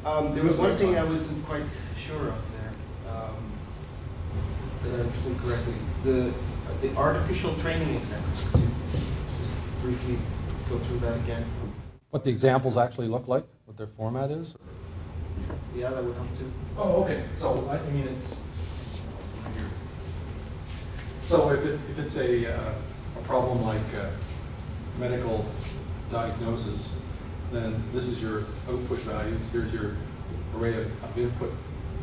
There was one thing I wasn't quite sure of there, that I understood correctly. The artificial training example. Could you just briefly go through that again? What the examples actually look like, what their format is? Yeah, that would help too. Oh, okay. So I mean, it's so if it's a problem like medical diagnosis, then this is your output values. Here's your array of input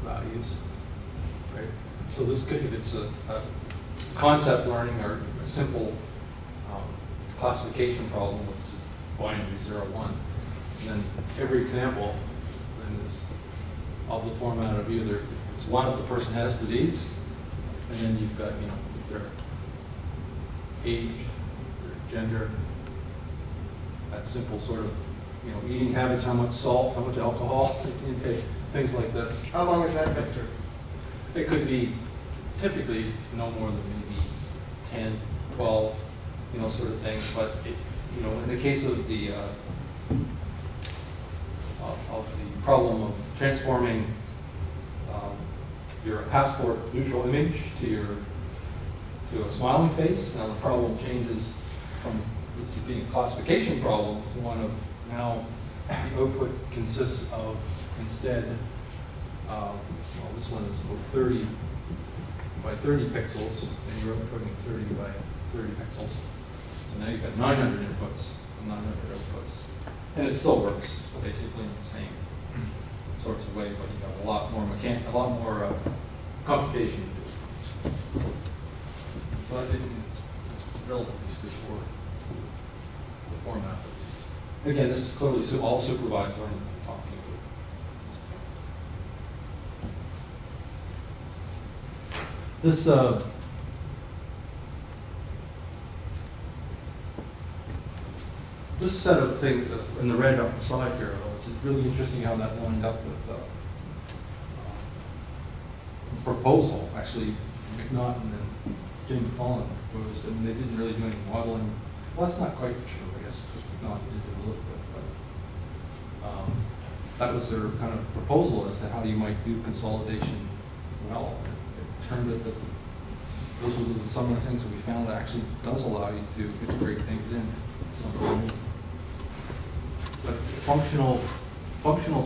values, right? So this could, if it's a concept learning or a simple classification problem, which is binary 0, 1, and then every example then is of the format of either it's one if the person has disease, and then you've got their age, their gender, that simple sort of eating habits, how much salt, how much alcohol intake, things like this. How long is that vector? It could be, typically it's no more than maybe 10, 12, sort of thing. But in the case of the problem of transforming your passport neutral image to a smiling face, now the problem changes from this being a classification problem to one of now the output consists of instead, well, this one is about 30 by 30 pixels, and you're outputting 30 by 30 pixels. So now you've got 900 inputs and 900 outputs. And it still works basically in the same sorts of way, but you got a lot more computation to do. So I think it's relatively straightforward, the format of these. Again, this is clearly all supervised learning I'm talking about. This this set of things in the red up the side here, though, it's really interesting how that lined up with proposal. Actually, McNaughton and Jim Collin proposed, and they didn't really do any modeling. Well, that's not quite true, I guess, because McNaughton did it a little bit, but that was their kind of proposal as to how you might do consolidation well. It turned out that those were some of the things that we found that actually does allow you to integrate things in something. But functional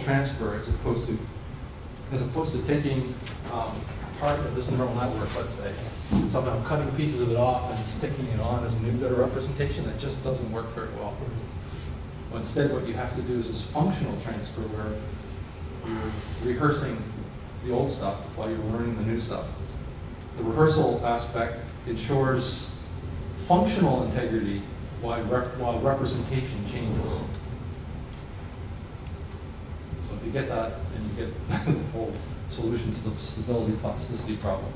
transfer, as opposed to taking part of this neural network, let's say, and somehow cutting pieces of it off and sticking it on as a new data representation, that just doesn't work very well. But instead, what you have to do is this functional transfer, where you're rehearsing the old stuff while you're learning the new stuff. The rehearsal aspect ensures functional integrity while representation changes. So if you get that, then you get the whole solution to the stability plasticity problem.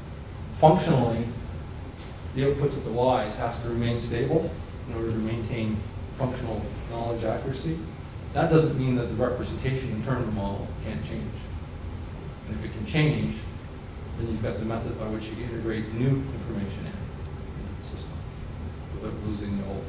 Functionally, the outputs at the y's have to remain stable in order to maintain functional knowledge accuracy. That doesn't mean that the representation in terms of the model can't change. And if it can change, then you've got the method by which you integrate new information into the system without losing the old.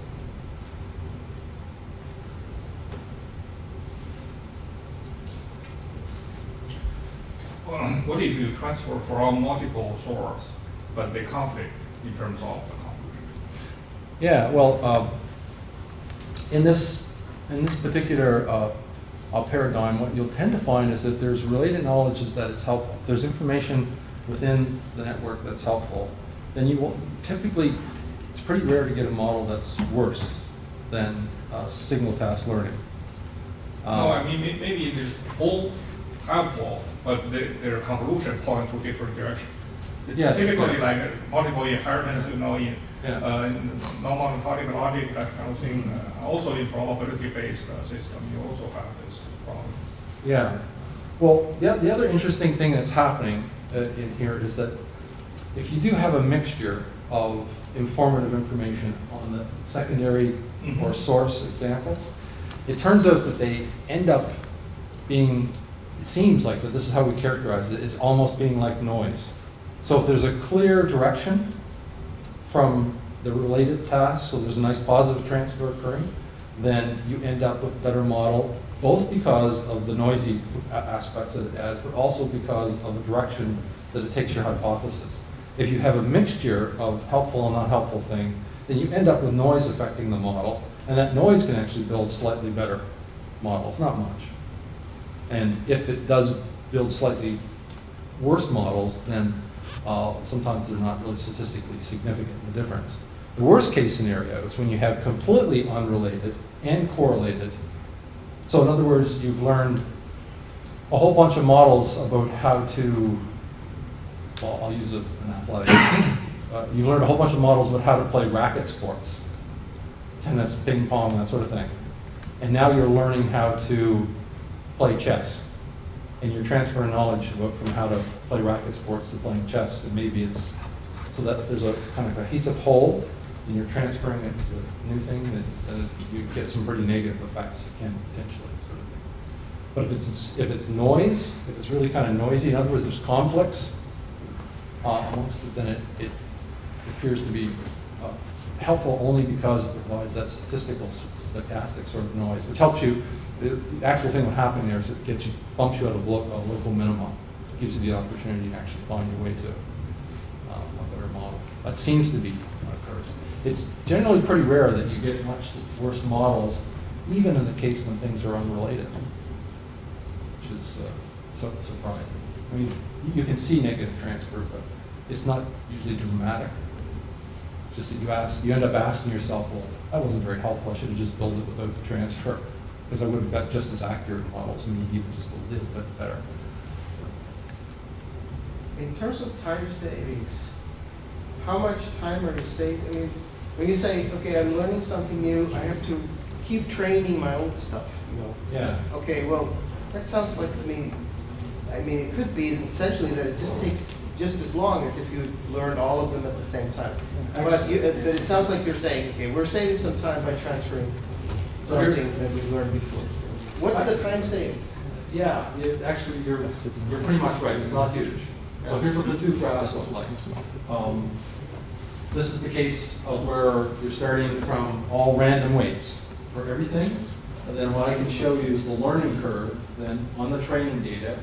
What if you transfer from multiple sources, but they conflict in terms of the conclusion? Yeah, well, in this particular paradigm, what you'll tend to find is that there's related knowledge that it's helpful. If there's information within the network that's helpful, then you will typically, it's pretty rare to get a model that's worse than signal task learning. No, I mean, maybe it's all helpful, but their conclusion point to different directions. Yes. Typically, like multiple inheritance, in Yeah. non-monotonic logic, that kind of thing. Also in probability-based system, you also have this problem. Yeah. Well, the other interesting thing that's happening in here is that if you do have a mixture of informative information on the secondary or source examples, it turns out that they end up being, it seems like that this is how we characterize it, is almost being like noise. So if there's a clear direction from the related tasks, so there's a nice positive transfer occurring, then you end up with a better model, both because of the noisy aspects that it adds, but also because of the direction that it takes your hypothesis. If you have a mixture of helpful and unhelpful thing, then you end up with noise affecting the model, and that noise can actually build slightly better models, not much. And if it does build slightly worse models, then sometimes they're not really statistically significant in the difference. The worst case scenario is when you have completely unrelated and correlated. So in other words, you've learned a whole bunch of models about how to, well, I'll use an athletic. You've learned a whole bunch of models about how to play racket sports, tennis, ping pong, that sort of thing. And now you're learning how to play chess. And you're transferring knowledge from how to play racket sports to playing chess. And maybe it's so that there's a kind of cohesive whole, and you're transferring it to a new thing, that you get some pretty negative effects you can potentially sort of thing. But if it's noise, if it's really kind of noisy, in other words, there's conflicts amongst it, then it appears to be helpful only because it provides that statistical, stochastic sort of noise, which helps you. The actual thing that happening there is it bumps you out of a local minimum. It gives you the opportunity to actually find your way to a better model. That seems to be what occurs. It's generally pretty rare that you get much worse models, even in the case when things are unrelated, which is so surprising. I mean, you can see negative transfer, but it's not usually dramatic. It's just that you end up asking yourself, well, that wasn't very helpful. I should have just built it without the transfer, because I would have got just as accurate models, and maybe even just a little bit better. In terms of time savings, how much time are you saving? I mean, when you say, okay, I'm learning something new, I have to keep training my old stuff, you know? Yeah. Okay, well, that sounds like, I mean, it could be essentially that it just takes just as long as if you learned all of them at the same time. But it sounds like you're saying, okay, we're saving some time by transferring something that we learned before. What's the time savings? Yeah, actually, you're pretty much right. It's not huge. So here's what the two graphs look like. This is the case of where you're starting from all random weights for everything. And then what I can show you is the learning curve then on the training data,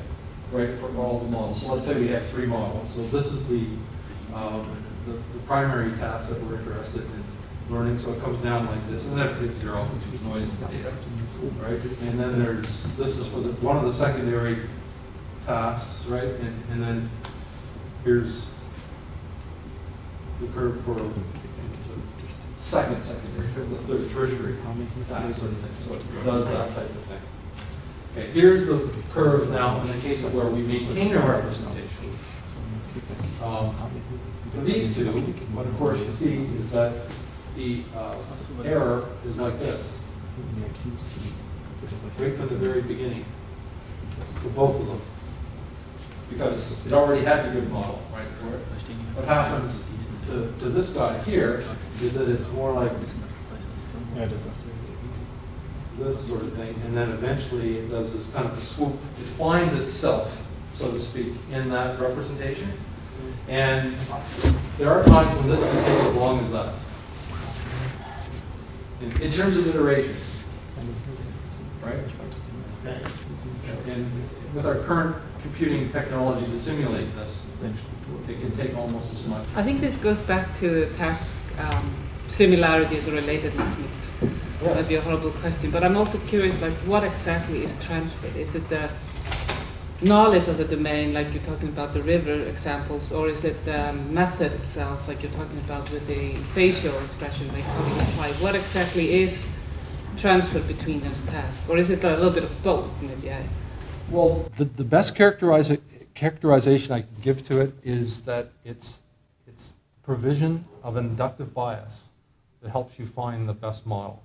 right, for all the models. So let's say we have 3 models. So this is the primary task that we're interested in learning. So it comes down like this, and then it hits 0, which is noise in the data, right? And then this is for one of the secondary tasks, right? And then here's the curve for secondary. Here's the third tertiary task sort of thing. So it does that type of thing. Okay, here's the curve now in the case of where we maintain a representation. For these two, what of course you see is that the error is like this, right from the very beginning, for both of them, because it already had the good model, right, for it. What happens to this guy here is that it's more like this sort of thing, and then eventually it does this kind of swoop. It finds itself, so to speak, in that representation. And there are times when this can take as long as that. In terms of iterations, right? And with our current computing technology to simulate this, it can take almost as much. I think this goes back to task similarities or relatedness mix. Yes. That'd be a horrible question, but I'm also curious, like, what exactly is transferred? Is it the knowledge of the domain, like you're talking about the river examples, or is it the method itself, like you're talking about with the facial expression, like how do you apply? What exactly is transferred between those tasks, or is it a little bit of both? Maybe Well, the best characterization I can give to it is that it's provision of an inductive bias that helps you find the best model.